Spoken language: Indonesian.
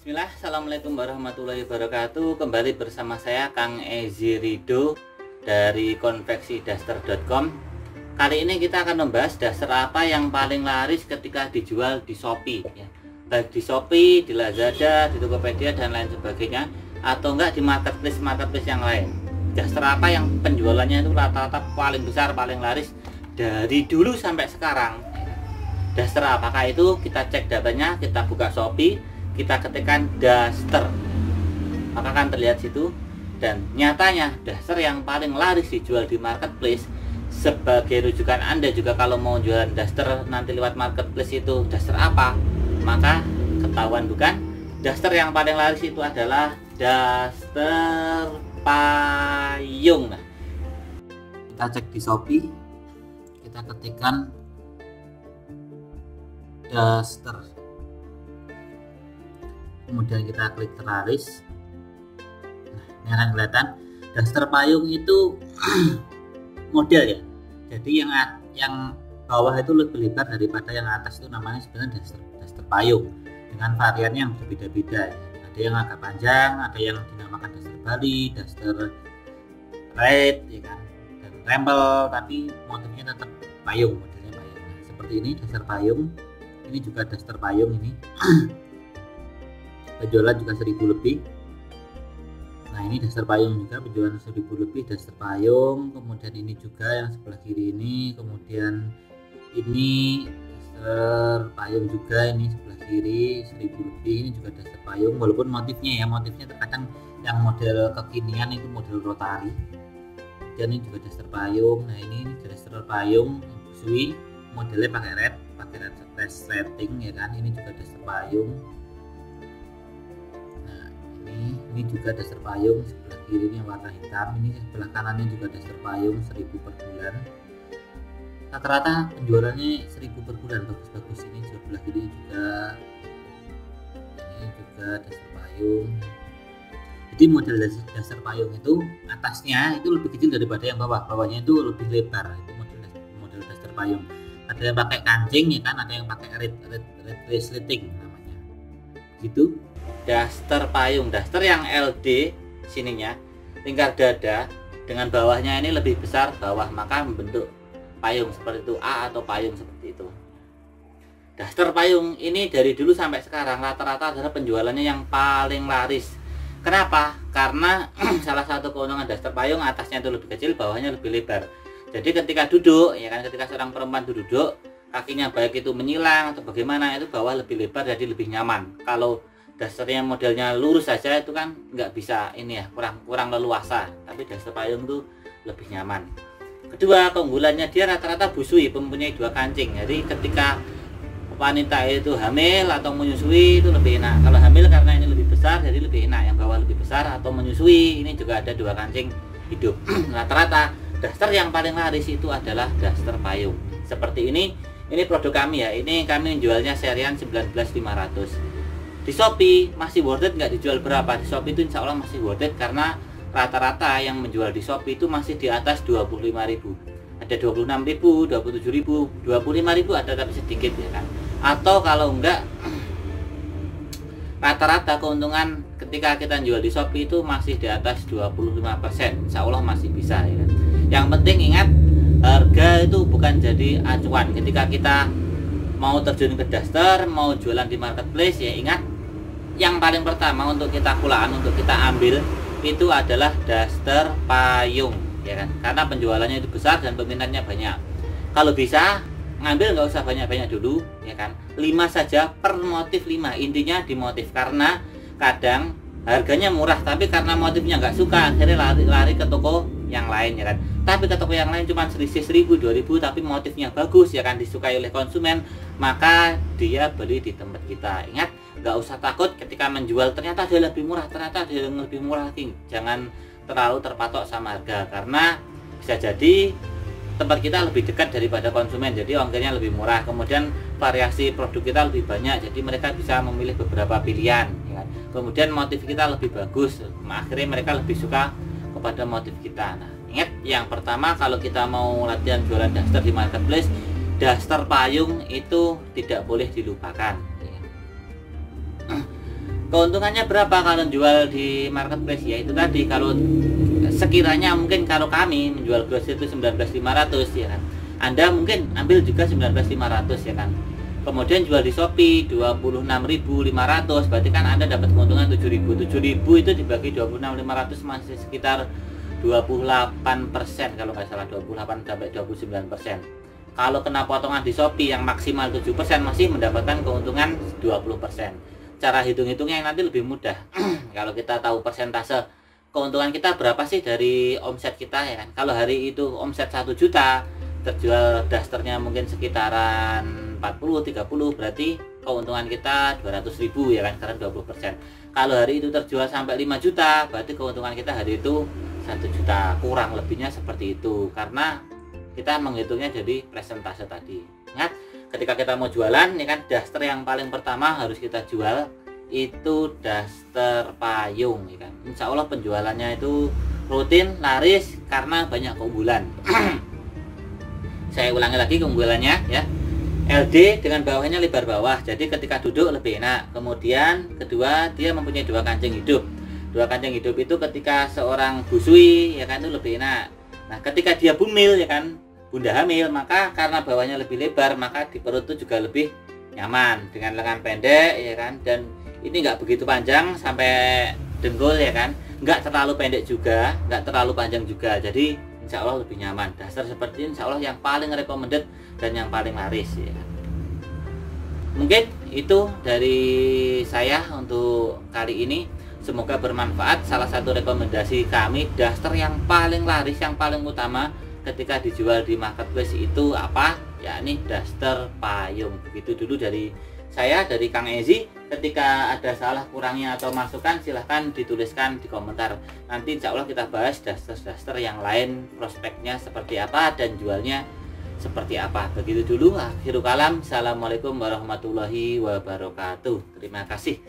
Bismillah, Assalamualaikum warahmatullahi wabarakatuh. Kembali bersama saya Kang Ezi Rido dari konveksidaster.com. Kali ini kita akan membahas daster apa yang paling laris ketika dijual di Shopee ya. Baik di Shopee, di Lazada, di Tokopedia dan lain sebagainya, atau enggak di marketplace yang lain. Daster apa yang penjualannya itu rata-rata paling besar, paling laris dari dulu sampai sekarang. Daster apakah itu? Kita cek datanya, kita buka Shopee, kita ketikkan daster, maka akan terlihat situ. Dan nyatanya daster yang paling laris dijual di marketplace, sebagai rujukan Anda juga kalau mau jualan daster nanti lewat marketplace itu daster apa, maka ketahuan bukan? Daster yang paling laris itu adalah daster payung. Nah, kita cek di Shopee, kita ketikkan daster, kemudian kita klik terlaris. Nah, ini akan kelihatan daster payung itu model ya. Jadi yang bawah itu lebih lebar daripada yang atas, itu namanya sebenarnya daster payung dengan variannya yang berbeda-beda ya. Ada yang agak panjang, ada yang dinamakan daster Bali, daster red ya kan, dan rempel, tapi motifnya tetap payung, modelnya payung. Nah, seperti ini daster payung. Ini juga daster payung ini. Penjualan juga 1000 lebih. Nah, ini daster payung juga, penjualan 1000 lebih daster payung. Kemudian ini juga yang sebelah kiri ini, kemudian ini daster payung juga, ini sebelah kiri 1000 lebih. Ini juga daster payung, walaupun motifnya terkadang yang model kekinian itu model rotari. Dan ini juga daster payung. Nah, ini daster payung busui, modelnya pakai red resleting ya kan. Ini juga daster payung. Nah, ini juga daster payung, sebelah kiri ini warna hitam, ini sebelah kanannya juga daster payung 1000 per bulan. Rata-rata penjualannya 1000 per bulan, bagus-bagus. Ini sebelah kiri juga, ini juga daster payung. Jadi model daster payung itu atasnya itu lebih kecil daripada yang bawahnya itu lebih lebar. Itu model daster payung. Ada yang pakai kancing ya kan, ada yang pakai red resleting namanya gitu. Daster payung, daster yang LD sininya lingkar dada dengan bawahnya ini lebih besar bawah, maka membentuk payung seperti itu, A atau payung seperti itu. Daster payung ini dari dulu sampai sekarang rata-rata adalah penjualannya yang paling laris. Kenapa? Karena salah satu keuntungan daster payung, atasnya itu lebih kecil, bawahnya lebih lebar. Jadi ketika duduk ya kan, ketika seorang perempuan duduk, kakinya baik itu menyilang atau bagaimana, itu bawah lebih lebar, jadi lebih nyaman. Kalau dasternya modelnya lurus saja itu kan nggak bisa ini ya, kurang leluasa. Tapi daster payung itu lebih nyaman. Kedua, keunggulannya dia rata-rata busui, mempunyai 2 kancing. Jadi ketika wanita itu hamil atau menyusui itu lebih enak. Kalau hamil karena ini lebih besar jadi lebih enak, yang bawah lebih besar, atau menyusui ini juga ada 2 kancing hidup. Rata-rata daster yang paling laris itu adalah daster payung. Seperti ini produk kami ya. Ini kami jualnya serian 19500. Di Shopee masih worth it nggak dijual berapa? Di Shopee itu insya Allah masih worth it, karena rata-rata yang menjual di Shopee itu masih di atas 25.000. Ada 26.000, 27.000, 25.000 ada tapi sedikit ya kan. Atau kalau enggak, rata-rata keuntungan ketika kita jual di Shopee itu masih di atas 25%. Insya Allah masih bisa ya kan. Yang penting ingat, harga itu bukan jadi acuan. Ketika kita mau terjun ke daster, mau jualan di marketplace, ya ingat, yang paling pertama untuk kita pulaan, untuk kita ambil itu adalah daster payung ya kan, karena penjualannya itu besar dan peminatnya banyak. Kalau bisa ngambil nggak usah banyak-banyak dulu ya kan, 5 saja per motif, 5 intinya di motif. Karena kadang harganya murah tapi karena motifnya nggak suka, akhirnya lari ke toko yang lain ya kan. Tapi ke toko yang lain cuma selisih 1000, 2000 tapi motifnya bagus ya kan, disukai oleh konsumen, maka dia beli di tempat kita. Ingat, nggak usah takut ketika menjual ternyata ada lebih murah, ternyata ada yang lebih murah lagi. Jangan terlalu terpatok sama harga, karena bisa jadi tempat kita lebih dekat daripada konsumen, jadi ongkirnya lebih murah. Kemudian variasi produk kita lebih banyak, jadi mereka bisa memilih beberapa pilihan ya kan? Kemudian motif kita lebih bagus, akhirnya mereka lebih suka kepada motif kita. Nah, ingat, yang pertama kalau kita mau latihan jualan daster di marketplace, daster payung itu tidak boleh dilupakan. Keuntungannya berapa kalau jual di marketplace? Ya itu tadi, kalau sekiranya mungkin kalau kami menjual gross itu 19.500 ya kan, Anda mungkin ambil juga 19.500 ya kan, kemudian jual di Shopee 26.500, berarti kan Anda dapat keuntungan 7.000. 7.000 itu dibagi 26.500 masih sekitar 28% kalau nggak salah, 28 sampai 29%. Kalau kena potongan di Shopee yang maksimal 7% masih mendapatkan keuntungan 20%. Cara hitung-hitungnya yang nanti lebih mudah. Kalau kita tahu persentase keuntungan kita berapa sih dari omset kita ya kan. Kalau hari itu omset 1 juta, terjual dasternya mungkin sekitaran 40-30, berarti keuntungan kita 200.000 ya kan, karena 20%. Kalau hari itu terjual sampai 5 juta, berarti keuntungan kita hari itu 1 juta, kurang lebihnya seperti itu, karena kita menghitungnya jadi persentase tadi. Ingat, ketika kita mau jualan ya kan, daster yang paling pertama harus kita jual itu daster payung ya kan. Insya Allah penjualannya itu rutin, laris, karena banyak keunggulan. Saya ulangi lagi keunggulannya ya. LD dengan bawahnya lebar bawah, jadi ketika duduk lebih enak. Kemudian kedua, dia mempunyai 2 kancing hidup. 2 kancing hidup itu ketika seorang busui ya kan itu lebih enak. Nah ketika dia bumil ya kan, bunda hamil, maka karena bawahnya lebih lebar, maka di perut itu juga lebih nyaman dengan lengan pendek ya kan, dan ini nggak begitu panjang sampai dengkul ya kan, nggak terlalu pendek juga, nggak terlalu panjang juga, jadi insya Allah lebih nyaman. Daster seperti ini insya Allah yang paling recommended dan yang paling laris ya. Mungkin itu dari saya untuk kali ini, semoga bermanfaat. Salah satu rekomendasi kami, daster yang paling laris, yang paling utama ketika dijual di marketplace itu apa? Yakni daster payung. Begitu dulu dari saya, dari Kang Ezi. Ketika ada salah kurangnya atau masukan, silahkan dituliskan di komentar. Nanti insya Allah kita bahas daster-daster yang lain, prospeknya seperti apa dan jualnya seperti apa. Begitu dulu, akhirul kalam. Assalamualaikum warahmatullahi wabarakatuh. Terima kasih.